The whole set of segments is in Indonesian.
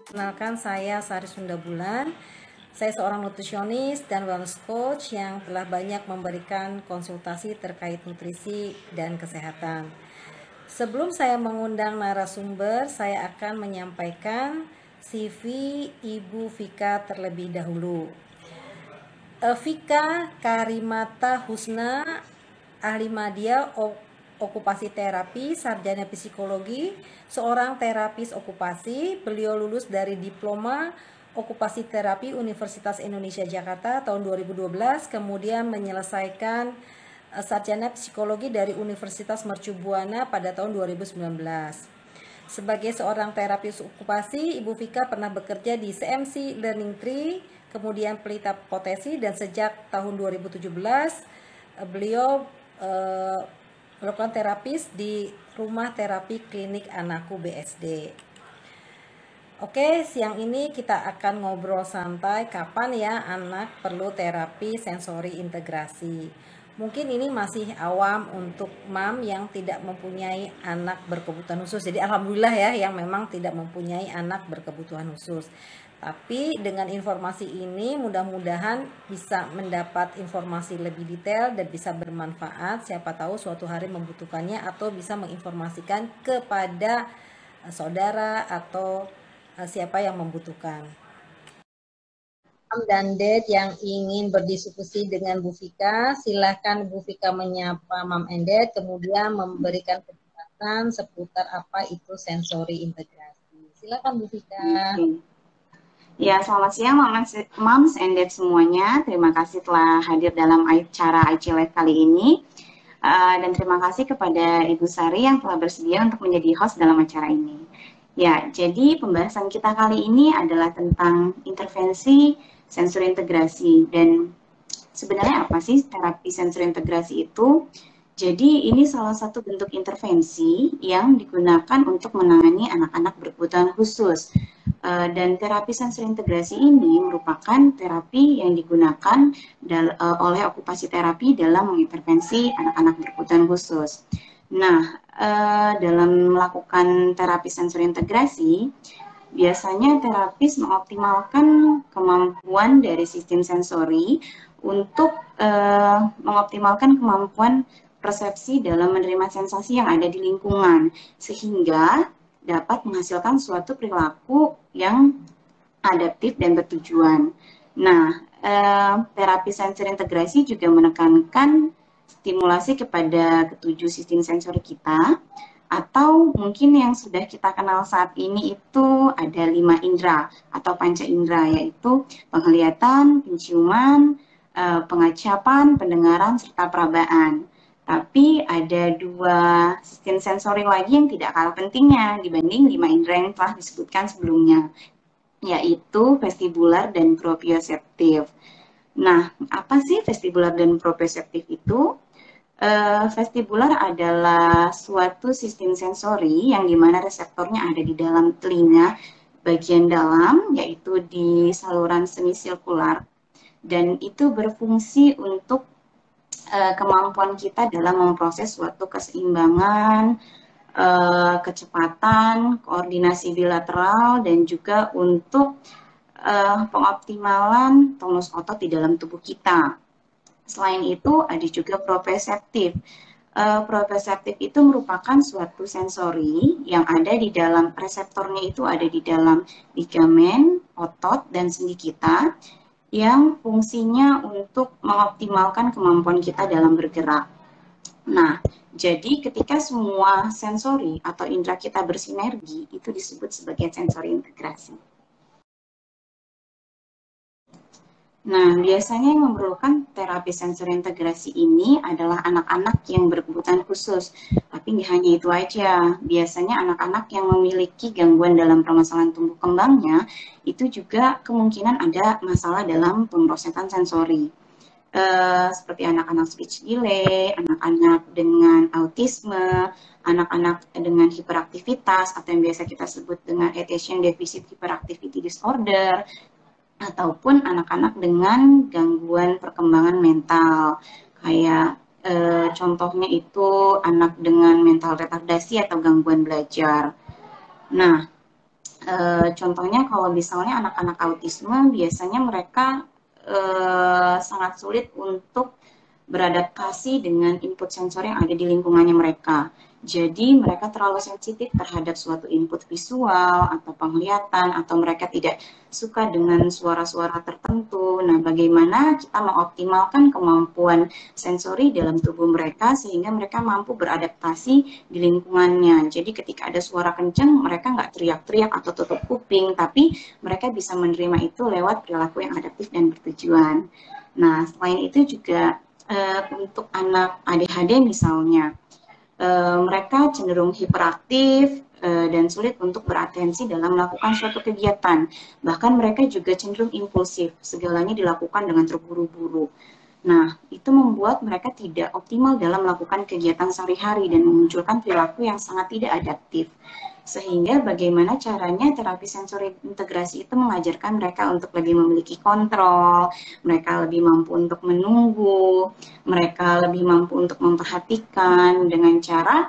Kenalkan, saya Sari Sunda Bulan. Saya seorang nutrisionis dan wellness coach yang telah banyak memberikan konsultasi terkait nutrisi dan kesehatan. Sebelum saya mengundang narasumber, saya akan menyampaikan CV Ibu Vika terlebih dahulu. Vika Karimata Husna, ahli media okupasi terapi, sarjana psikologi, seorang terapis okupasi. Beliau lulus dari diploma okupasi terapi Universitas Indonesia Jakarta tahun 2012, kemudian menyelesaikan sarjana psikologi dari Universitas Mercu Buana pada tahun 2019. Sebagai seorang terapis okupasi, Ibu Vika pernah bekerja di CMC Learning Tree, kemudian Pelita Potensi, dan sejak tahun 2017 beliau melakukan terapis di Rumah Terapi Klinik Anakku BSD. Oke, siang ini kita akan ngobrol santai kapan ya anak perlu terapi sensori integrasi. Mungkin ini masih awam untuk mam yang tidak mempunyai anak berkebutuhan khusus. Jadi alhamdulillah ya yang memang tidak mempunyai anak berkebutuhan khusus. Tapi dengan informasi ini mudah-mudahan bisa mendapat informasi lebih detail dan bisa bermanfaat. Siapa tahu suatu hari membutuhkannya atau bisa menginformasikan kepada saudara atau siapa yang membutuhkan. Mam dan Ded yang ingin berdiskusi dengan Bu Vika, silakan Bu Vika menyapa Mam and Ded, kemudian memberikan penjelasan seputar apa itu sensori integrasi. Silakan Bu Vika. Ya, selamat siang Moms and Dad semuanya. Terima kasih telah hadir dalam acara IC Live kali ini. Dan terima kasih kepada Ibu Sari yang telah bersedia untuk menjadi host dalam acara ini. Ya, jadi pembahasan kita kali ini adalah tentang intervensi sensori integrasi. Dan sebenarnya apa sih terapi sensori integrasi itu? Jadi ini salah satu bentuk intervensi yang digunakan untuk menangani anak-anak berkebutuhan khusus. Dan terapi sensori integrasi ini merupakan terapi yang digunakan oleh okupasi terapi dalam mengintervensi anak-anak berkebutuhan khusus. Nah, dalam melakukan terapi sensori integrasi, biasanya terapis mengoptimalkan kemampuan dari sistem sensori untuk mengoptimalkan kemampuan persepsi dalam menerima sensasi yang ada di lingkungan, sehingga dapat menghasilkan suatu perilaku yang adaptif dan bertujuan. Nah, terapi sensori integrasi juga menekankan stimulasi kepada ketujuh sistem sensori kita, atau mungkin yang sudah kita kenal saat ini itu ada 5 indera atau panca indera, yaitu penglihatan, penciuman, pengacapan, pendengaran, serta perabaan. Tapi ada 2 sistem sensori lagi yang tidak kalah pentingnya dibanding 5 indera yang telah disebutkan sebelumnya, yaitu vestibular dan proprioseptif. Nah, apa sih vestibular dan proprioseptif itu? Vestibular adalah suatu sistem sensori yang dimana reseptornya ada di dalam telinga bagian dalam, yaitu di saluran semisirkular, dan itu berfungsi untuk kemampuan kita dalam memproses suatu keseimbangan, kecepatan, koordinasi bilateral, dan juga untuk pengoptimalan tonus otot di dalam tubuh kita. Selain itu, ada juga proprioseptif. Proprioseptif itu merupakan suatu sensori yang ada di dalam reseptornya, itu ada di dalam ligamen, otot, dan sendi kita, yang fungsinya untuk mengoptimalkan kemampuan kita dalam bergerak. Nah, jadi ketika semua sensori atau indera kita bersinergi, itu disebut sebagai sensori integrasi. Nah, biasanya yang memerlukan terapi sensori integrasi ini adalah anak-anak yang berkebutuhan khusus. Tapi nggak hanya itu aja, biasanya anak-anak yang memiliki gangguan dalam permasalahan tumbuh kembangnya, itu juga kemungkinan ada masalah dalam pemrosesan sensori. Seperti anak-anak speech delay, anak-anak dengan autisme, anak-anak dengan hiperaktivitas, atau yang biasa kita sebut dengan attention deficit hyperactivity disorder, ataupun anak-anak dengan gangguan perkembangan mental, kayak contohnya itu anak dengan mental retardasi atau gangguan belajar. Nah, Contohnya kalau misalnya anak-anak autisme, biasanya mereka sangat sulit untuk beradaptasi dengan input sensor yang ada di lingkungannya mereka. Jadi mereka terlalu sensitif terhadap suatu input visual atau penglihatan, atau mereka tidak suka dengan suara-suara tertentu. Nah, bagaimana kita mengoptimalkan kemampuan sensori dalam tubuh mereka sehingga mereka mampu beradaptasi di lingkungannya. Jadi ketika ada suara kencang, mereka nggak teriak-teriak atau tutup kuping, tapi mereka bisa menerima itu lewat perilaku yang adaptif dan bertujuan. Nah, selain itu juga untuk anak ADHD misalnya, mereka cenderung hiperaktif dan sulit untuk beratensi dalam melakukan suatu kegiatan. Bahkan mereka juga cenderung impulsif, segalanya dilakukan dengan terburu-buru. Nah, itu membuat mereka tidak optimal dalam melakukan kegiatan sehari-hari dan memunculkan perilaku yang sangat tidak adaptif. Sehingga bagaimana caranya terapi sensori integrasi itu mengajarkan mereka untuk lebih memiliki kontrol, mereka lebih mampu untuk menunggu, mereka lebih mampu untuk memperhatikan dengan cara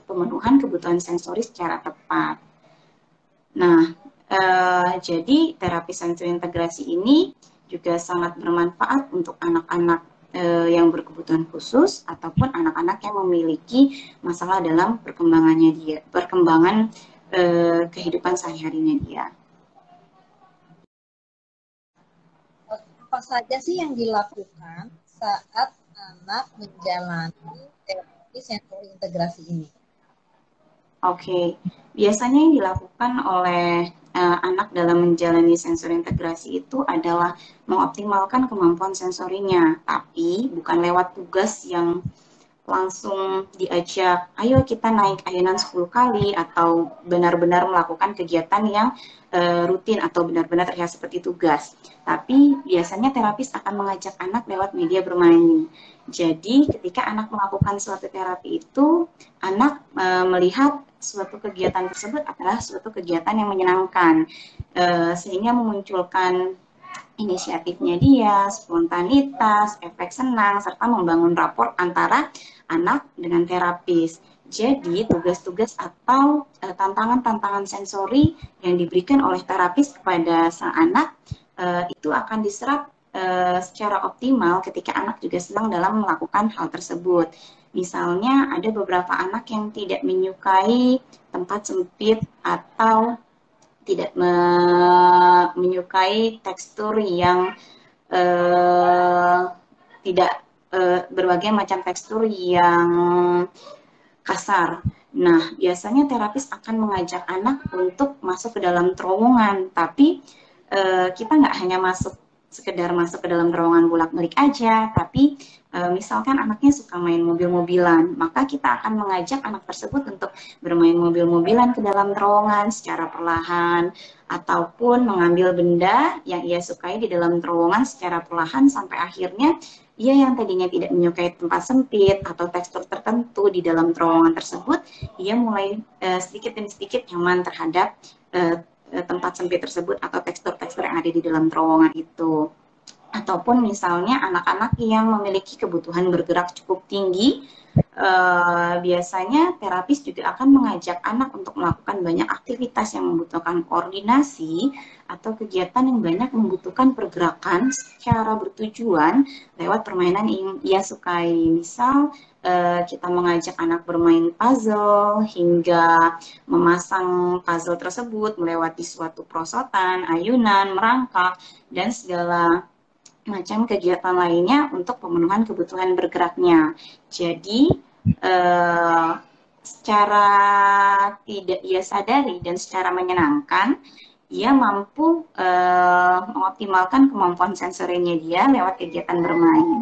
pemenuhan kebutuhan sensori secara tepat. Nah, jadi terapi sensori integrasi ini juga sangat bermanfaat untuk anak-anak yang berkebutuhan khusus ataupun anak-anak yang memiliki masalah dalam perkembangan kehidupan sehari-harinya dia. Apa saja sih yang dilakukan saat anak menjalani terapi sensori integrasi ini? Oke, biasanya yang dilakukan oleh anak dalam menjalani sensori integrasi itu adalah mengoptimalkan kemampuan sensorinya, tapi bukan lewat tugas yang langsung diajak, ayo kita naik ayunan 10 kali, atau benar-benar melakukan kegiatan yang rutin atau benar-benar terlihat seperti tugas. Tapi biasanya terapis akan mengajak anak lewat media bermain. Jadi ketika anak melakukan suatu terapi itu, anak melihat suatu kegiatan tersebut adalah suatu kegiatan yang menyenangkan, sehingga memunculkan inisiatifnya dia, spontanitas, efek senang, serta membangun rapor antara anak dengan terapis. Jadi tugas-tugas atau tantangan-tantangan sensori yang diberikan oleh terapis kepada sang anak itu akan diserap secara optimal ketika anak juga senang dalam melakukan hal tersebut. Misalnya ada beberapa anak yang tidak menyukai tempat sempit atau tidak menyukai tekstur yang tidak berbagai macam tekstur yang kasar. Nah, biasanya terapis akan mengajak anak untuk masuk ke dalam terowongan, tapi kita nggak hanya sekedar masuk ke dalam terowongan bolak-balik aja, tapi misalkan anaknya suka main mobil-mobilan, maka kita akan mengajak anak tersebut untuk bermain mobil-mobilan ke dalam terowongan secara perlahan, ataupun mengambil benda yang ia sukai di dalam terowongan secara perlahan sampai akhirnya ia yang tadinya tidak menyukai tempat sempit atau tekstur tertentu di dalam terowongan tersebut, ia mulai sedikit demi sedikit nyaman terhadap tempat sempit tersebut atau tekstur-tekstur yang ada di dalam terowongan itu. Ataupun misalnya anak-anak yang memiliki kebutuhan bergerak cukup tinggi, biasanya terapis juga akan mengajak anak untuk melakukan banyak aktivitas yang membutuhkan koordinasi atau kegiatan yang banyak membutuhkan pergerakan secara bertujuan lewat permainan yang ia sukai. Misal kita mengajak anak bermain puzzle hingga memasang puzzle tersebut melewati suatu perosotan, ayunan, merangkak, dan segala macam kegiatan lainnya untuk pemenuhan kebutuhan bergeraknya. Jadi secara tidak ia sadari dan secara menyenangkan, ia mampu mengoptimalkan kemampuan sensorinya dia lewat kegiatan bermain.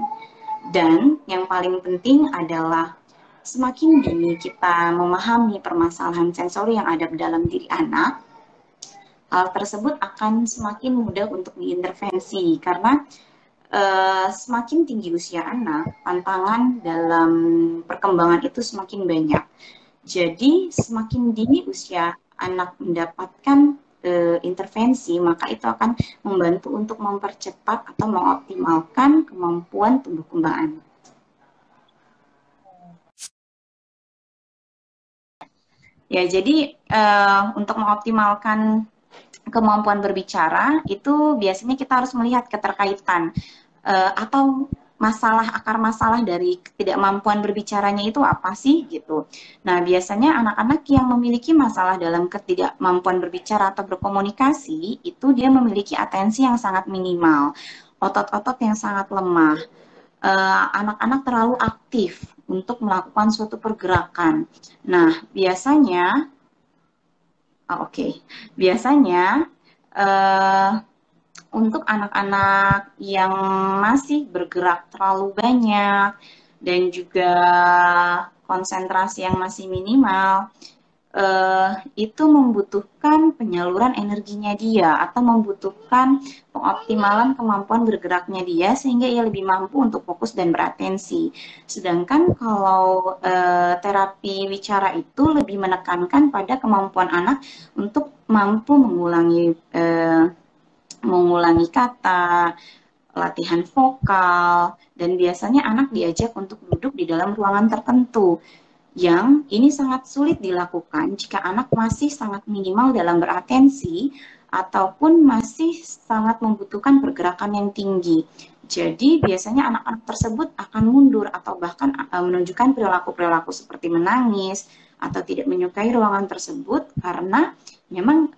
Dan yang paling penting adalah semakin dini kita memahami permasalahan sensori yang ada dalam diri anak, hal tersebut akan semakin mudah untuk diintervensi karena semakin tinggi usia anak, tantangan dalam perkembangan itu semakin banyak. Jadi semakin dini usia anak mendapatkan intervensi, maka itu akan membantu untuk mempercepat atau mengoptimalkan kemampuan tumbuh kembang anak. Ya, jadi untuk mengoptimalkan kemampuan berbicara itu biasanya kita harus melihat keterkaitan atau akar masalah dari ketidakmampuan berbicaranya itu apa sih gitu. Nah, biasanya anak-anak yang memiliki masalah dalam ketidakmampuan berbicara atau berkomunikasi itu dia memiliki atensi yang sangat minimal, otot-otot yang sangat lemah. Anak-anak terlalu aktif untuk melakukan suatu pergerakan. Nah, biasanya biasanya untuk anak-anak yang masih bergerak terlalu banyak dan juga konsentrasi yang masih minimal, itu membutuhkan penyaluran energinya dia atau membutuhkan pengoptimalan kemampuan bergeraknya dia sehingga ia lebih mampu untuk fokus dan beratensi. Sedangkan kalau terapi wicara itu lebih menekankan pada kemampuan anak untuk mampu mengulangi kata, latihan vokal, dan biasanya anak diajak untuk duduk di dalam ruangan tertentu yang ini sangat sulit dilakukan jika anak masih sangat minimal dalam beratensi ataupun masih sangat membutuhkan pergerakan yang tinggi. Jadi biasanya anak-anak tersebut akan mundur atau bahkan menunjukkan perilaku-perilaku seperti menangis atau tidak menyukai ruangan tersebut karena memang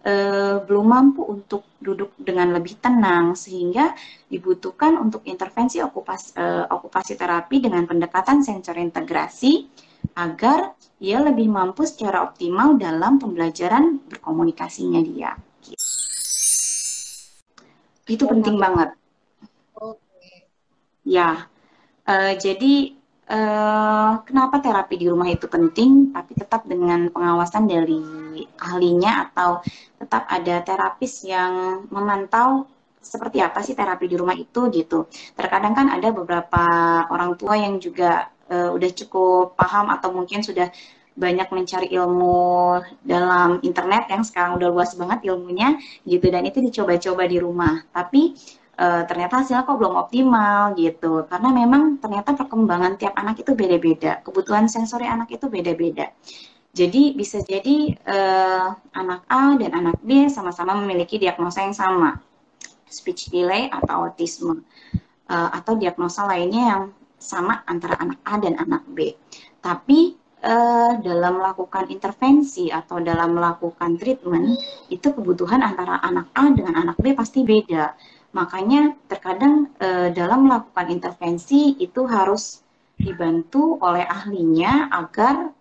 belum mampu untuk duduk dengan lebih tenang sehingga dibutuhkan untuk intervensi okupasi terapi dengan pendekatan sensori integrasi agar ia lebih mampu secara optimal dalam pembelajaran berkomunikasinya dia. Itu penting banget. Ya, jadi kenapa terapi di rumah itu penting, tapi tetap dengan pengawasan dari ahlinya atau tetap ada terapis yang memantau seperti apa sih terapi di rumah itu gitu. Terkadang kan ada beberapa orang tua yang juga udah cukup paham atau mungkin sudah banyak mencari ilmu dalam internet yang sekarang udah luas banget ilmunya gitu dan itu dicoba-coba di rumah. Tapi ternyata hasilnya kok belum optimal gitu karena memang ternyata perkembangan tiap anak itu beda-beda, kebutuhan sensori anak itu beda-beda. Jadi bisa jadi anak A dan anak B sama-sama memiliki diagnosa yang sama, speech delay atau autisme, atau diagnosa lainnya yang sama antara anak A dan anak B. Tapi dalam melakukan intervensi atau dalam melakukan treatment itu kebutuhan antara anak A dengan anak B pasti beda. Makanya terkadang dalam melakukan intervensi itu harus dibantu oleh ahlinya agar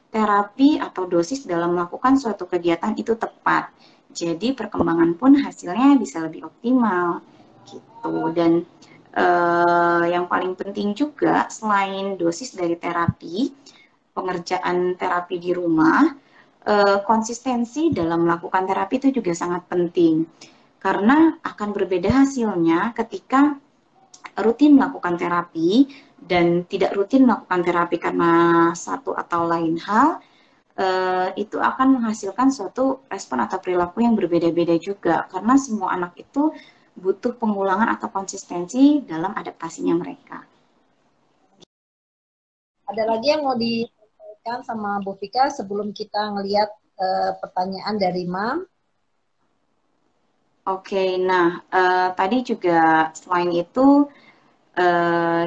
terapi atau dosis dalam melakukan suatu kegiatan itu tepat. Jadi perkembangan pun hasilnya bisa lebih optimal gitu. Dan yang paling penting juga selain dosis dari terapi, pengerjaan terapi di rumah, konsistensi dalam melakukan terapi itu juga sangat penting. Karena akan berbeda hasilnya ketika rutin melakukan terapi dan tidak rutin melakukan terapi karena satu atau lain hal, itu akan menghasilkan suatu respon atau perilaku yang berbeda-beda juga. Karena semua anak itu butuh pengulangan atau konsistensi dalam adaptasinya mereka. Ada lagi yang mau disampaikan sama Bu Vika sebelum kita ngelihat pertanyaan dari Mam? Oke, nah tadi juga selain itu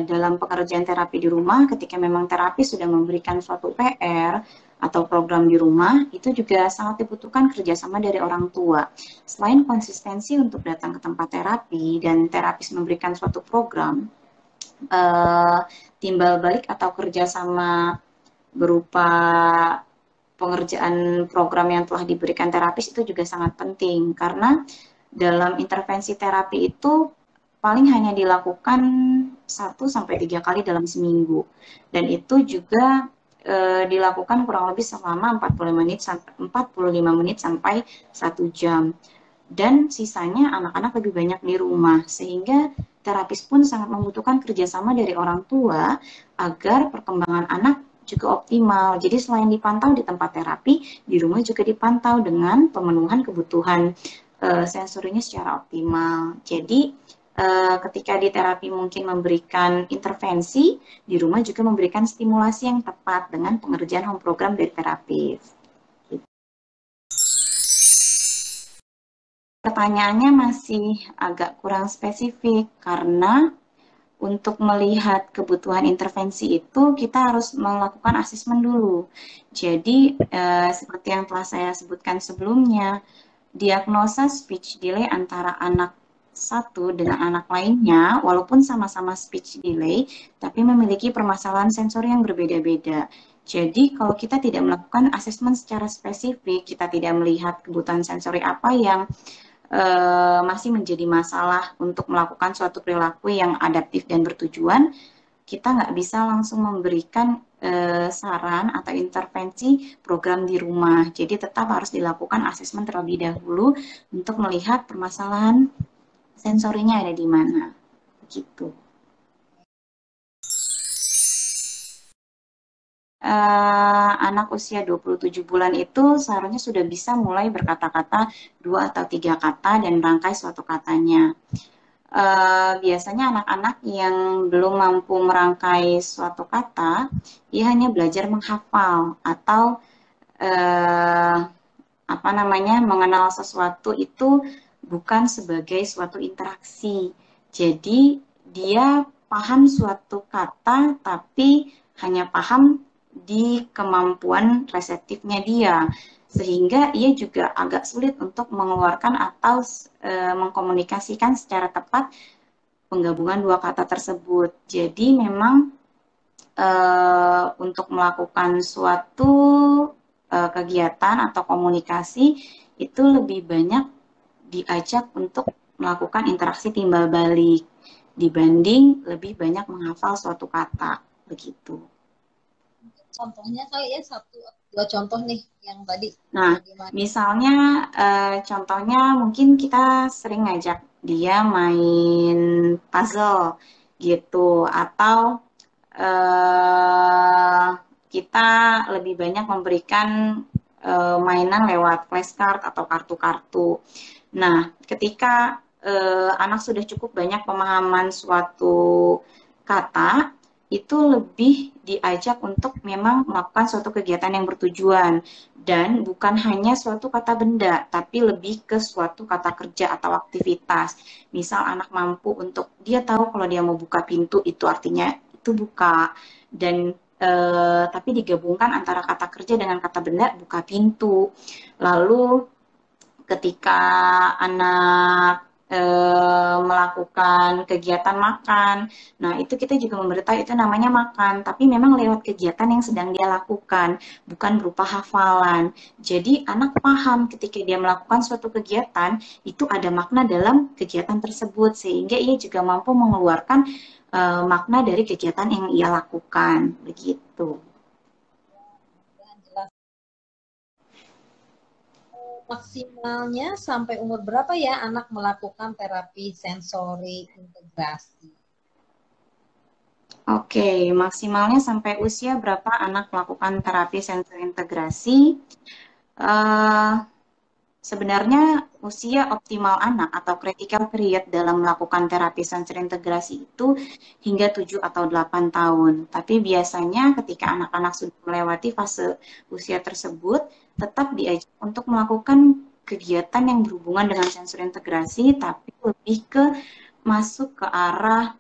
dalam pekerjaan terapi di rumah, ketika memang terapis sudah memberikan suatu PR atau program di rumah, itu juga sangat dibutuhkan kerjasama dari orang tua. Selain konsistensi untuk datang ke tempat terapi dan terapis memberikan suatu program, timbal balik atau kerjasama berupa pengerjaan program yang telah diberikan terapis itu juga sangat penting karena dalam intervensi terapi itu paling hanya dilakukan 1-3 kali dalam seminggu dan itu juga dilakukan kurang lebih selama 45 menit sampai 1 jam dan sisanya anak-anak lebih banyak di rumah sehingga terapis pun sangat membutuhkan kerjasama dari orang tua agar perkembangan anak juga optimal. Jadi selain dipantau di tempat terapi, di rumah juga dipantau dengan pemenuhan kebutuhan sensorinya secara optimal. Jadi ketika di terapi mungkin memberikan intervensi, di rumah juga memberikan stimulasi yang tepat dengan pengerjaan home program dari terapis. pertanyaannya masih agak kurang spesifik karena untuk melihat kebutuhan intervensi itu kita harus melakukan asesmen dulu. Jadi seperti yang telah saya sebutkan sebelumnya, diagnosa speech delay antara anak satu dengan anak lainnya, walaupun sama-sama speech delay, tapi memiliki permasalahan sensori yang berbeda-beda. Jadi kalau kita tidak melakukan asesmen secara spesifik, kita tidak melihat kebutuhan sensori apa yang masih menjadi masalah untuk melakukan suatu perilaku yang adaptif dan bertujuan, kita nggak bisa langsung memberikan saran atau intervensi program di rumah. Jadi tetap harus dilakukan asesmen terlebih dahulu untuk melihat permasalahan sensorinya ada di mana. Begitu. Anak usia 27 bulan itu seharusnya sudah bisa mulai berkata-kata 2 atau 3 kata dan merangkai suatu katanya. Biasanya anak-anak yang belum mampu merangkai suatu kata, ia hanya belajar menghafal atau uh, apa namanya mengenal sesuatu itu bukan sebagai suatu interaksi. Jadi dia paham suatu kata tapi hanya paham di kemampuan reseptifnya dia, sehingga ia juga agak sulit untuk mengeluarkan atau mengkomunikasikan secara tepat penggabungan dua kata tersebut. Jadi memang untuk melakukan suatu kegiatan atau komunikasi itu lebih banyak diajak untuk melakukan interaksi timbal balik dibanding lebih banyak menghafal suatu kata, begitu. Contohnya kayak ya satu dua contoh nih yang tadi. Nah, Bagaimana? misalnya contohnya mungkin kita sering ngajak dia main puzzle gitu, atau eh, kita lebih banyak memberikan mainan lewat flashcard atau kartu-kartu. Nah, ketika anak sudah cukup banyak pemahaman suatu kata, itu lebih diajak untuk memang melakukan suatu kegiatan yang bertujuan dan bukan hanya suatu kata benda, tapi lebih ke suatu kata kerja atau aktivitas. Misal anak mampu untuk dia tahu kalau dia mau buka pintu itu artinya itu buka, dan tapi digabungkan antara kata kerja dengan kata benda buka pintu. Lalu ketika anak melakukan kegiatan makan, nah itu kita juga memberitahu itu namanya makan, tapi memang lewat kegiatan yang sedang dia lakukan, bukan berupa hafalan. Jadi anak paham ketika dia melakukan suatu kegiatan, itu ada makna dalam kegiatan tersebut, sehingga ia juga mampu mengeluarkan makna dari kegiatan yang ia lakukan, begitu. Maksimalnya sampai umur berapa ya anak melakukan terapi sensori integrasi? Oke, maksimalnya sampai usia berapa anak melakukan terapi sensori integrasi? Uh, Sebenarnya usia optimal anak atau critical period dalam melakukan terapi sensori integrasi itu hingga 7 atau 8 tahun. Tapi biasanya ketika anak-anak sudah melewati fase usia tersebut, tetap diajak untuk melakukan kegiatan yang berhubungan dengan sensori integrasi, tapi lebih ke masuk ke arah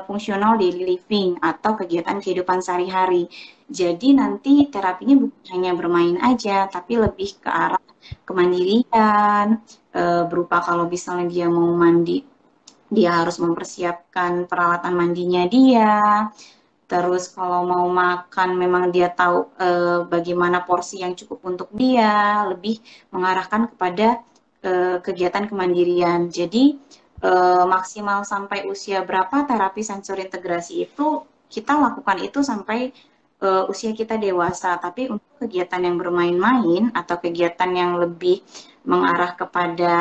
fungsional daily living atau kegiatan kehidupan sehari-hari. Jadi nanti terapinya bukan hanya bermain aja, tapi lebih ke arah kemandirian, berupa kalau misalnya dia mau mandi, dia harus mempersiapkan peralatan mandinya dia. Terus kalau mau makan, memang dia tahu bagaimana porsi yang cukup untuk dia, lebih mengarahkan kepada kegiatan kemandirian. Jadi maksimal sampai usia berapa terapi sensori integrasi itu kita lakukan itu sampai usia kita dewasa. Tapi untuk kegiatan yang bermain-main atau kegiatan yang lebih mengarah kepada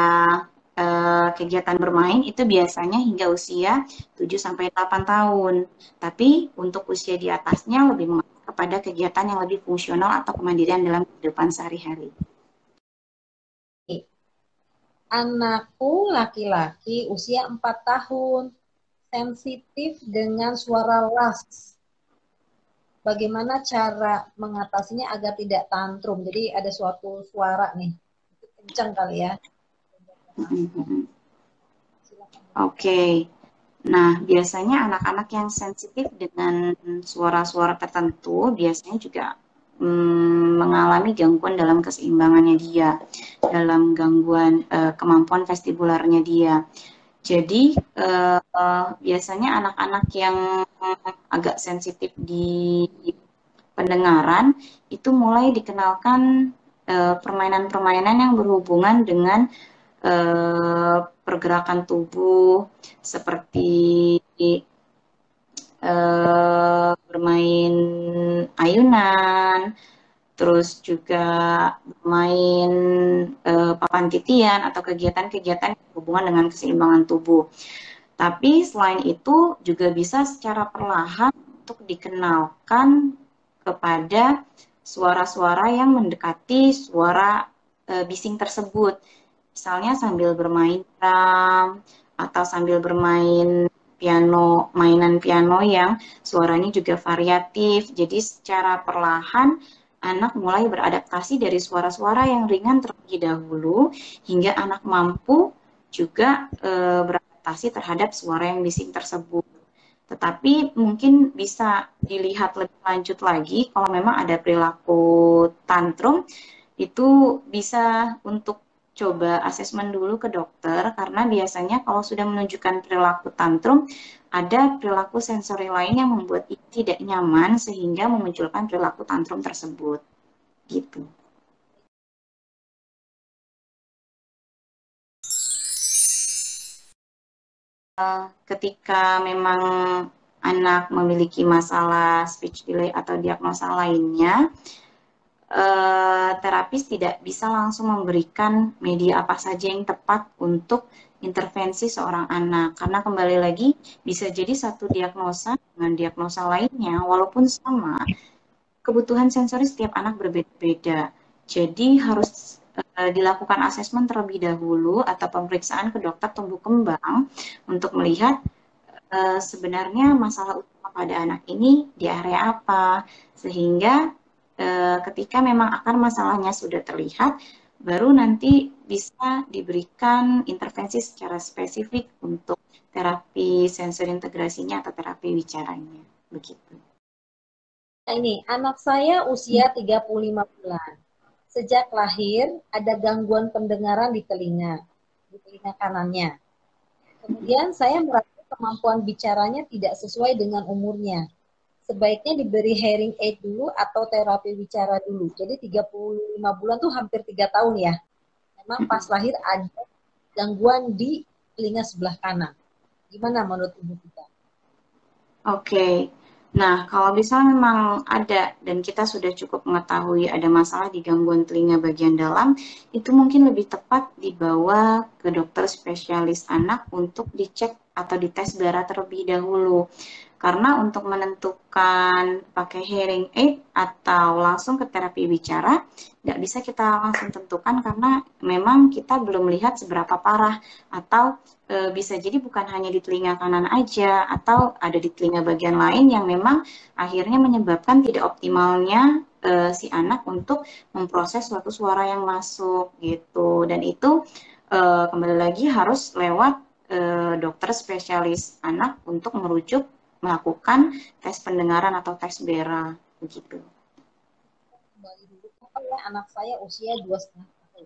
kegiatan bermain itu biasanya hingga usia 7 sampai 8 tahun. Tapi untuk usia di atasnya lebih mengarah kepada kegiatan yang lebih fungsional atau kemandirian dalam kehidupan sehari-hari. Anakku laki-laki usia 4 tahun, sensitif dengan suara las. Bagaimana cara mengatasinya agar tidak tantrum? Jadi ada suatu suara nih, kencang kali ya. Oke. Nah, biasanya anak-anak yang sensitif dengan suara-suara tertentu biasanya juga mengalami gangguan dalam keseimbangannya dia, dalam gangguan kemampuan vestibularnya dia. Jadi biasanya anak-anak yang agak sensitif di pendengaran itu mulai dikenalkan permainan-permainan yang berhubungan dengan pergerakan tubuh seperti bermain ayunan, terus juga bermain papan titian atau kegiatan-kegiatan yang berhubungan dengan keseimbangan tubuh. Tapi selain itu juga bisa secara perlahan untuk dikenalkan kepada suara-suara yang mendekati suara bising tersebut. Misalnya sambil bermain drum atau sambil bermain piano, mainan piano yang suaranya juga variatif. Jadi secara perlahan anak mulai beradaptasi dari suara-suara yang ringan terlebih dahulu hingga anak mampu juga beradaptasi terhadap suara yang bising tersebut. Tetapi mungkin bisa dilihat lebih lanjut lagi kalau memang ada perilaku tantrum, itu bisa untuk coba asesmen dulu ke dokter karena biasanya kalau sudah menunjukkan perilaku tantrum, ada perilaku sensori lain yang membuat tidak nyaman sehingga memunculkan perilaku tantrum tersebut. Gitu. Ketika memang anak memiliki masalah speech delay atau diagnosa lainnya, terapis tidak bisa langsung memberikan media apa saja yang tepat untuk intervensi seorang anak. Karena kembali lagi, bisa jadi satu diagnosa dengan diagnosa lainnya, walaupun sama, kebutuhan sensori setiap anak berbeda-beda. Jadi harus dilakukan asesmen terlebih dahulu atau pemeriksaan ke dokter tumbuh kembang untuk melihat sebenarnya masalah utama pada anak ini di area apa, sehingga ketika memang akar masalahnya sudah terlihat, baru nanti bisa diberikan intervensi secara spesifik untuk terapi sensori integrasinya atau terapi bicaranya. Begitu. Nah, ini anak saya usia 35 bulan. Sejak lahir ada gangguan pendengaran di telinga kanannya. Kemudian saya merasa kemampuan bicaranya tidak sesuai dengan umurnya. Sebaiknya diberi hearing aid dulu atau terapi bicara dulu. Jadi 35 bulan tuh hampir 3 tahun ya. Memang pas lahir ada gangguan di telinga sebelah kanan. Gimana menurut Ibu kita? Oke. Nah, kalau misalnya memang ada dan kita sudah cukup mengetahui ada masalah di gangguan telinga bagian dalam, itu mungkin lebih tepat dibawa ke dokter spesialis anak untuk dicek atau dites darah terlebih dahulu. Karena untuk menentukan pakai hearing aid atau langsung ke terapi bicara, nggak bisa kita langsung tentukan karena memang kita belum melihat seberapa parah atau bisa jadi bukan hanya di telinga kanan aja atau ada di telinga bagian lain yang memang akhirnya menyebabkan tidak optimalnya si anak untuk memproses suatu suara yang masuk gitu. Dan itu kembali lagi harus lewat dokter spesialis anak untuk merujuk melakukan tes pendengaran atau tes BERA begitu. Kembali dulu, apa ya, anak saya usia 2,5 tahun.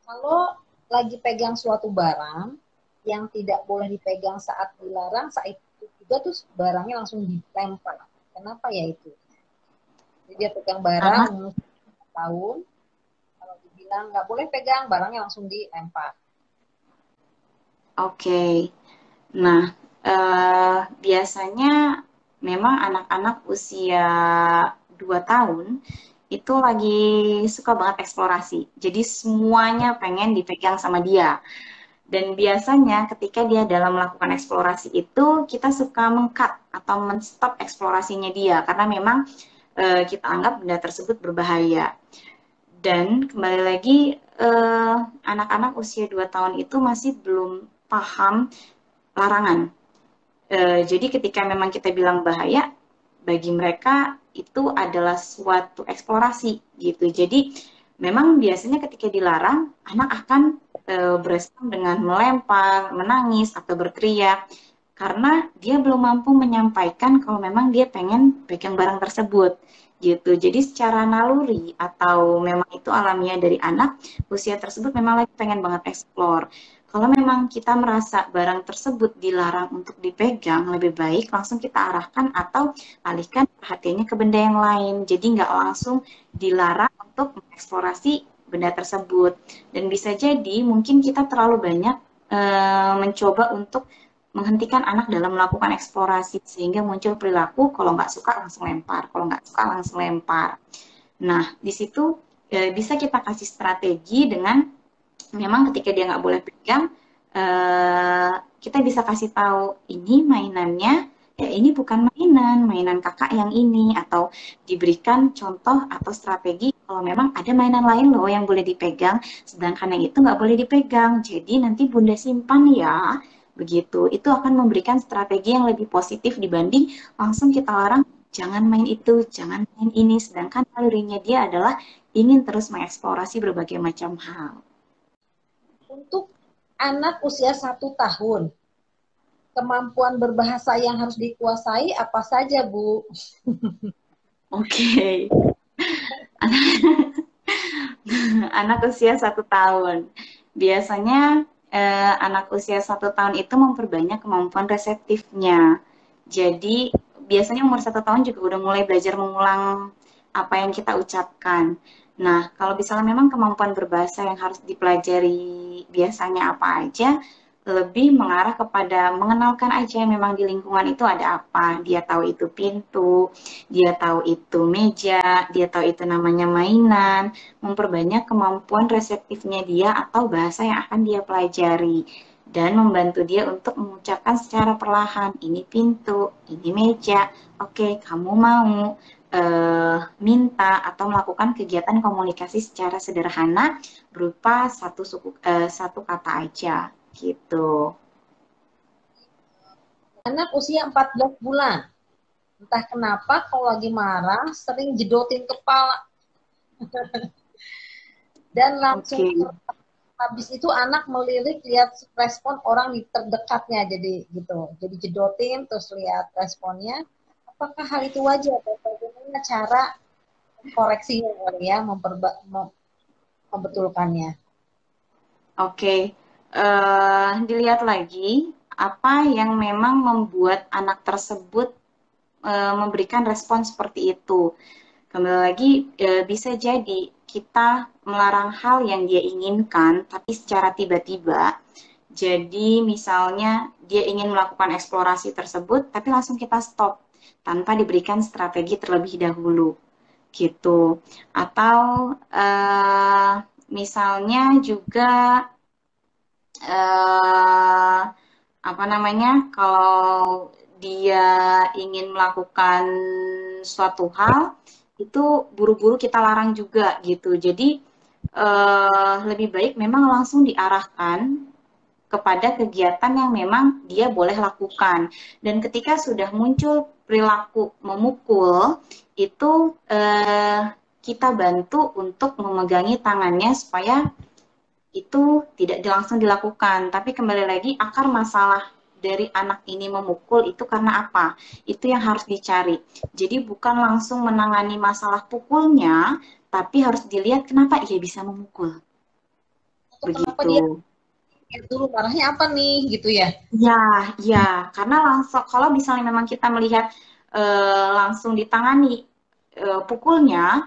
Kalau lagi pegang suatu barang yang tidak boleh dipegang saat dilarang, saat itu juga tuh barangnya langsung dilempar. Kenapa ya itu? Jadi dia pegang barang Karena umur 1 tahun, kalau dibilang nggak boleh pegang, barangnya langsung dilempar. oke. Nah, biasanya memang anak-anak usia 2 tahun itu lagi suka banget eksplorasi. Jadi semuanya pengen dipegang sama dia. Dan biasanya ketika dia dalam melakukan eksplorasi itu, kita suka meng-cut atau men-stop eksplorasinya dia. Karena memang kita anggap benda tersebut berbahaya. Dan kembali lagi, anak-anak usia 2 tahun itu masih belum paham larangan. Jadi ketika memang kita bilang bahaya, bagi mereka itu adalah suatu eksplorasi gitu. Jadi memang biasanya ketika dilarang, anak akan berespon dengan melempar, menangis, atau berteriak, karena dia belum mampu menyampaikan kalau memang dia pengen pegang barang tersebut, gitu. Jadi secara naluri atau memang itu alamiah dari anak, usia tersebut memang lagi pengen banget eksplor. Kalau memang kita merasa barang tersebut dilarang untuk dipegang, lebih baik langsung kita arahkan atau alihkan perhatiannya ke benda yang lain. Jadi nggak langsung dilarang untuk mengeksplorasi benda tersebut. Dan bisa jadi mungkin kita terlalu banyak mencoba untuk menghentikan anak dalam melakukan eksplorasi sehingga muncul perilaku kalau nggak suka langsung lempar, kalau nggak suka langsung lempar. Nah, di situ bisa kita kasih strategi dengan memang ketika dia nggak boleh pegang, kita bisa kasih tahu ini mainannya, ya ini bukan mainan, mainan kakak yang ini, atau diberikan contoh atau strategi kalau memang ada mainan lain loh yang boleh dipegang, sedangkan yang itu nggak boleh dipegang, jadi nanti bunda simpan ya, begitu. Itu akan memberikan strategi yang lebih positif dibanding langsung kita larang, jangan main itu, jangan main ini, sedangkan nalurinya dia adalah ingin terus mengeksplorasi berbagai macam hal. Untuk anak usia 1 tahun, kemampuan berbahasa yang harus dikuasai apa saja, Bu? Oke, anak usia 1 tahun. Biasanya anak usia 1 tahun itu memperbanyak kemampuan reseptifnya. Jadi biasanya umur 1 tahun juga udah mulai belajar mengulang apa yang kita ucapkan. Nah, kalau misalnya memang kemampuan berbahasa yang harus dipelajari biasanya apa aja, lebih mengarah kepada mengenalkan aja memang di lingkungan itu ada apa. Dia tahu itu pintu, dia tahu itu meja, dia tahu itu namanya mainan, memperbanyak kemampuan reseptifnya dia atau bahasa yang akan dia pelajari dan membantu dia untuk mengucapkan secara perlahan, ini pintu, ini meja, oke kamu mau minta atau melakukan kegiatan komunikasi secara sederhana berupa satu kata aja gitu. Anak usia 14 bulan. Entah kenapa kalau lagi marah sering jedotin kepala dan langsung Oke. habis itu anak melirik lihat respon orang di terdekatnya jadi gitu. Jadi jedotin terus lihat responnya. Apakah hal itu wajar atau bagaimana cara koreksinya ya membetulkannya? Oke, dilihat lagi apa yang memang membuat anak tersebut memberikan respon seperti itu. Kembali lagi, bisa jadi kita melarang hal yang dia inginkan, tapi secara tiba-tiba. Jadi misalnya dia ingin melakukan eksplorasi tersebut, tapi langsung kita stop tanpa diberikan strategi terlebih dahulu, gitu. Atau misalnya juga eh, apa namanya, kalau dia ingin melakukan suatu hal itu buru-buru kita larang juga gitu. Jadi lebih baik memang langsung diarahkan kepada kegiatan yang memang dia boleh lakukan. Dan ketika sudah muncul perilaku memukul, itu kita bantu untuk memegangi tangannya supaya itu tidak langsung dilakukan. Tapi kembali lagi, akar masalah dari anak ini memukul itu karena apa? Itu yang harus dicari. Jadi bukan langsung menangani masalah pukulnya, tapi harus dilihat kenapa ia bisa memukul. Atau kenapa dia Begitu. dulu marahnya apa nih gitu ya? Ya, ya, karena langsung kalau misalnya memang kita melihat langsung ditangani pukulnya,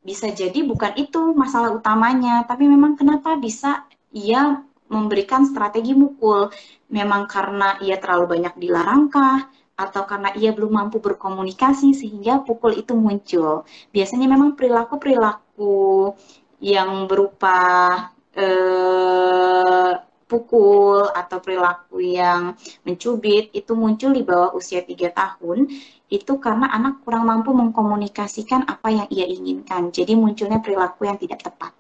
bisa jadi bukan itu masalah utamanya, tapi memang kenapa bisa ia memberikan strategi mukul? Memang karena ia terlalu banyak dilarangkah? Atau karena ia belum mampu berkomunikasi sehingga pukul itu muncul? Biasanya memang perilaku-perilaku yang berupa pukul atau perilaku yang mencubit itu muncul di bawah usia 3 tahun itu karena anak kurang mampu mengkomunikasikan apa yang ia inginkan. Jadi munculnya perilaku yang tidak tepat.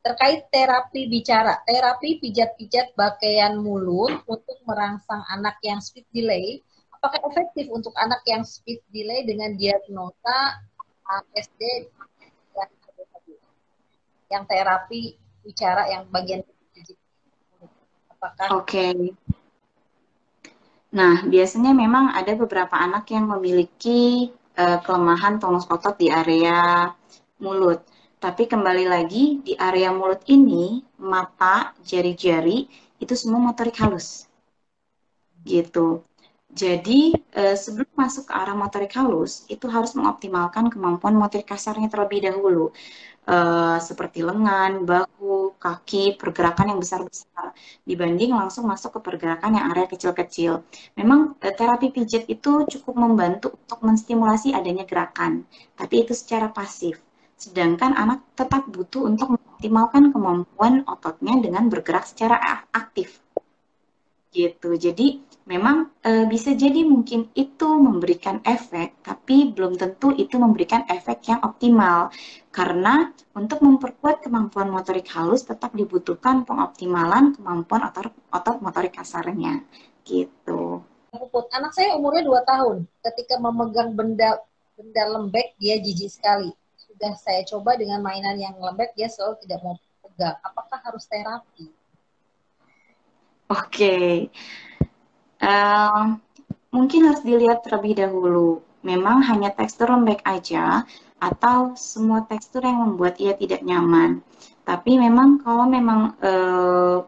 Terkait terapi bicara, terapi pijat-pijat pakaian mulut untuk merangsang anak yang speech delay, apakah efektif untuk anak yang speech delay dengan diagnosa ASD dan ADHD? yang terapi bicara yang bagian gigi? Apakah Oke. Nah, biasanya memang ada beberapa anak yang memiliki kelemahan tonus otot di area mulut. Tapi kembali lagi, di area mulut ini, mata, jari-jari, itu semua motorik halus. Gitu. Jadi, sebelum masuk ke arah motorik halus, itu harus mengoptimalkan kemampuan motorik kasarnya terlebih dahulu. Seperti lengan, bahu, kaki, pergerakan yang besar-besar dibanding langsung masuk ke pergerakan yang area kecil-kecil. Memang terapi pijat itu cukup membantu untuk menstimulasi adanya gerakan, tapi itu secara pasif. Sedangkan anak tetap butuh untuk mengoptimalkan kemampuan ototnya dengan bergerak secara aktif gitu. Jadi memang bisa jadi mungkin itu memberikan efek, tapi belum tentu itu memberikan efek yang optimal. Karena untuk memperkuat kemampuan motorik halus tetap dibutuhkan pengoptimalan kemampuan otot motorik kasarnya. Gitu. puput? Anak saya umurnya 2 tahun. Ketika memegang benda benda lembek, dia jijik sekali. Sudah saya coba dengan mainan yang lembek, dia selalu tidak mau pegang. Apakah harus terapi? Oke. Um, Mungkin harus dilihat terlebih dahulu. Memang hanya tekstur lembek aja atau semua tekstur yang membuat ia tidak nyaman. Tapi memang kalau memang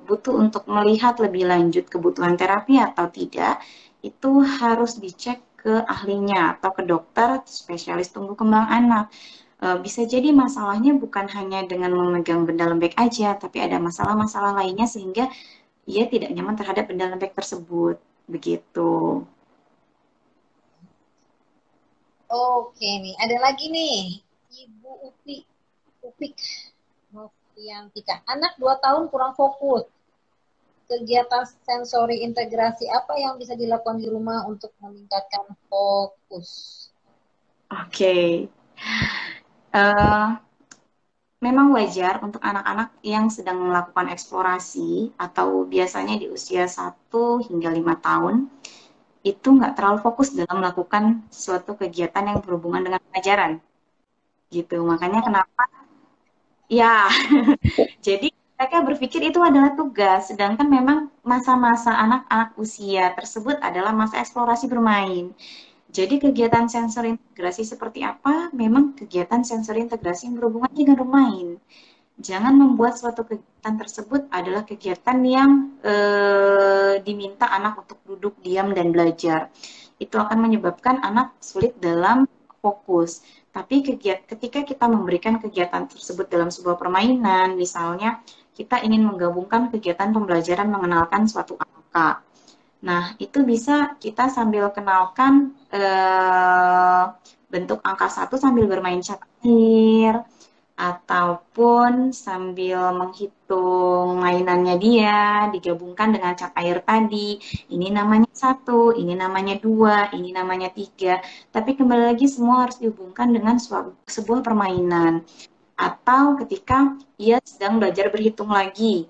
butuh untuk melihat lebih lanjut kebutuhan terapi atau tidak, itu harus dicek ke ahlinya atau ke dokter spesialis tumbuh kembang anak. Bisa jadi masalahnya bukan hanya dengan memegang benda lembek aja, tapi ada masalah-masalah lainnya sehingga ia tidak nyaman terhadap benda lembek tersebut. Begitu. Oke nih, ada lagi nih. Ibu Upik Noviantika. Anak 2 tahun kurang fokus. Kegiatan sensori integrasi apa yang bisa dilakukan di rumah untuk meningkatkan fokus? Oke. Eh, Memang wajar untuk anak-anak yang sedang melakukan eksplorasi atau biasanya di usia 1 hingga 5 tahun itu nggak terlalu fokus dalam melakukan suatu kegiatan yang berhubungan dengan pelajaran gitu. Makanya kenapa ya jadi mereka berpikir itu adalah tugas, sedangkan memang masa-masa anak-anak usia tersebut adalah masa eksplorasi bermain. Jadi kegiatan sensor integrasi seperti apa? Memang kegiatan sensor integrasi yang berhubungan dengan bermain. Jangan membuat suatu kegiatan tersebut adalah kegiatan yang diminta anak untuk duduk diam dan belajar. Itu akan menyebabkan anak sulit dalam fokus. Tapi ketika kita memberikan kegiatan tersebut dalam sebuah permainan, misalnya kita ingin menggabungkan kegiatan pembelajaran mengenalkan suatu angka. Nah, itu bisa kita sambil kenalkan bentuk angka 1 sambil bermain cat air, ataupun sambil menghitung mainannya dia, digabungkan dengan cat air tadi. Ini namanya 1, ini namanya 2, ini namanya 3. Tapi kembali lagi semua harus dihubungkan dengan sebuah permainan. Atau ketika ia sedang belajar berhitung lagi,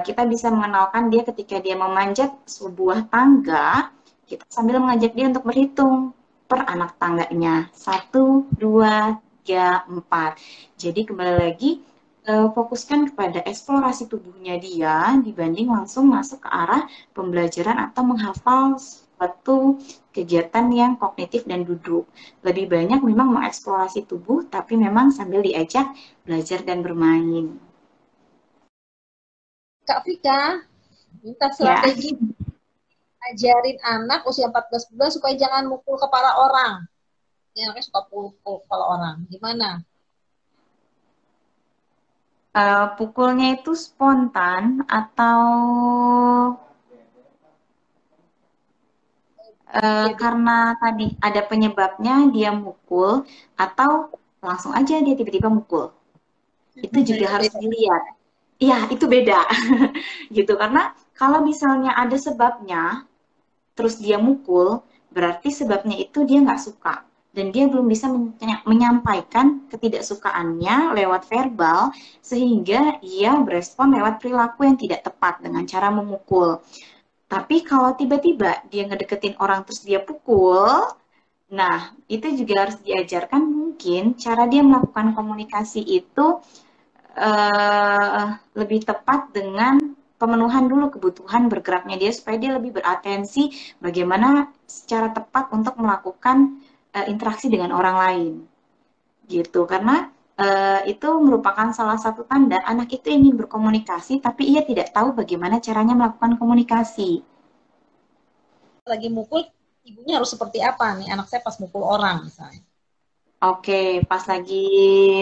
kita bisa mengenalkan dia ketika dia memanjat sebuah tangga, kita sambil mengajak dia untuk berhitung per anak tangganya. 1, 2, 3, 4. Jadi kembali lagi, fokuskan kepada eksplorasi tubuhnya dia dibanding langsung masuk ke arah pembelajaran atau menghafal suatu kegiatan yang kognitif dan duduk. Lebih banyak memang mengeksplorasi tubuh, tapi memang sambil diajak belajar dan bermain. Kak Vika, minta Ya. strategi ajarin anak usia 14 bulan supaya jangan mukul kepala orang. Ya, anaknya suka pukul kepala orang. Gimana? Pukulnya itu spontan atau Iya, karena tadi ada penyebabnya dia mukul atau langsung aja dia tiba-tiba mukul. Itu juga itu harus beda. dilihat. Iya, itu beda. Gitu. Karena kalau misalnya ada sebabnya, terus dia mukul, berarti sebabnya itu dia nggak suka. Dan dia belum bisa menyampaikan ketidaksukaannya lewat verbal, sehingga ia berespon lewat perilaku yang tidak tepat dengan cara memukul. Tapi kalau tiba-tiba dia ngedeketin orang terus dia pukul, nah itu juga harus diajarkan mungkin cara dia melakukan komunikasi itu lebih tepat dengan pemenuhan dulu kebutuhan bergeraknya dia supaya dia lebih beratensi bagaimana secara tepat untuk melakukan interaksi dengan orang lain gitu. Karena itu merupakan salah satu tanda anak itu ingin berkomunikasi tapi ia tidak tahu bagaimana caranya melakukan komunikasi. Lagi mukul, ibunya harus seperti apa nih anak saya pas mukul orang misalnya? Oke, pas lagi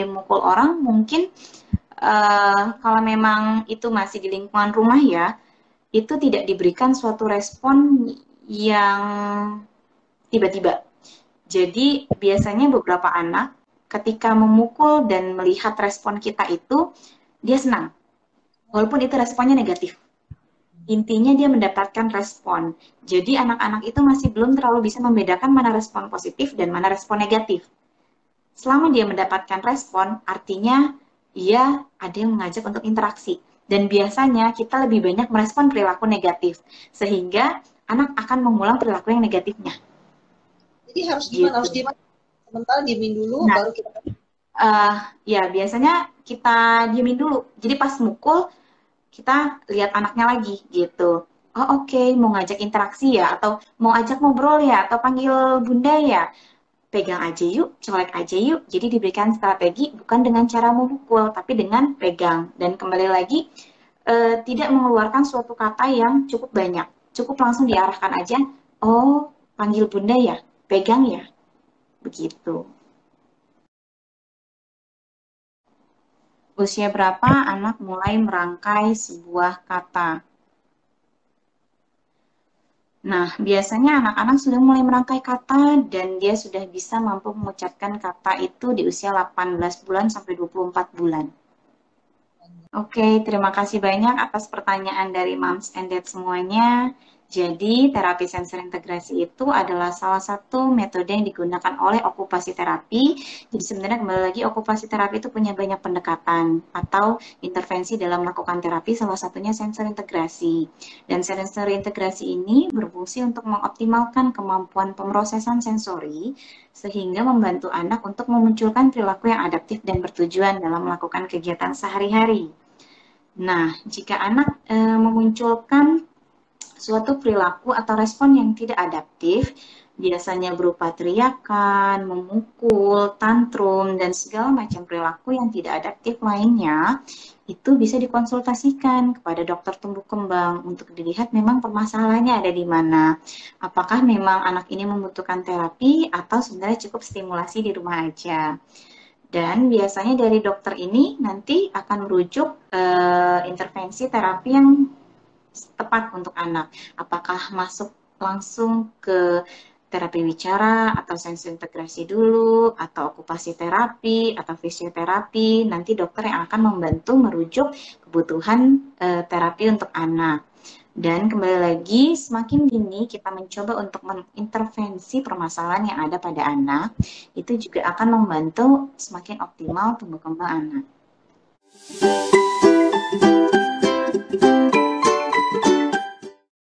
mukul orang mungkin kalau memang itu masih di lingkungan rumah ya, itu tidak diberikan suatu respon yang tiba-tiba. Jadi biasanya beberapa anak ketika memukul dan melihat respon kita itu, dia senang. Walaupun itu responnya negatif. Intinya dia mendapatkan respon. Jadi anak-anak itu masih belum terlalu bisa membedakan mana respon positif dan mana respon negatif. Selama dia mendapatkan respon, artinya dia ada yang mengajak untuk interaksi. Dan biasanya kita lebih banyak merespon perilaku negatif. Sehingga anak akan mengulang perilaku yang negatifnya. Jadi harus Gitu. gimana? Harus gimana? Sementara diemin dulu, Nah, baru kita... ya biasanya kita diemin dulu. Jadi pas mukul, kita lihat anaknya lagi gitu. Oh oke, mau ngajak interaksi ya, atau mau ajak ngobrol ya, atau panggil bunda ya. Pegang aja yuk, colek aja yuk. Jadi diberikan strategi bukan dengan cara memukul, tapi dengan pegang. Dan kembali lagi, tidak mengeluarkan suatu kata yang cukup banyak. Cukup langsung diarahkan aja, oh panggil bunda ya, pegang ya, begitu. Usia berapa anak mulai merangkai sebuah kata? Nah, biasanya anak-anak sudah mulai merangkai kata dan dia sudah bisa mampu mengucapkan kata itu di usia 18 bulan sampai 24 bulan. Oke, terima kasih banyak atas pertanyaan dari Moms and Dad semuanya. Jadi, terapi sensor integrasi itu adalah salah satu metode yang digunakan oleh okupasi terapi. Jadi sebenarnya kembali lagi okupasi terapi itu punya banyak pendekatan atau intervensi dalam melakukan terapi, salah satunya sensor integrasi. Dan sensor integrasi ini berfungsi untuk mengoptimalkan kemampuan pemrosesan sensori sehingga membantu anak untuk memunculkan perilaku yang adaptif dan bertujuan dalam melakukan kegiatan sehari-hari. Nah, jika anak memunculkan suatu perilaku atau respon yang tidak adaptif, biasanya berupa teriakan, memukul, tantrum, dan segala macam perilaku yang tidak adaptif lainnya, itu bisa dikonsultasikan kepada dokter tumbuh kembang untuk dilihat memang permasalahannya ada di mana. Apakah memang anak ini membutuhkan terapi atau sebenarnya cukup stimulasi di rumah aja. Dan biasanya dari dokter ini nanti akan merujuk intervensi terapi yang tepat untuk anak. Apakah masuk langsung ke terapi bicara atau sensor integrasi dulu, atau okupasi terapi, atau fisioterapi, nanti dokter yang akan membantu merujuk kebutuhan terapi untuk anak. Dan kembali lagi, semakin dini kita mencoba untuk mengintervensi permasalahan yang ada pada anak, itu juga akan membantu semakin optimal tumbuh kembang anak.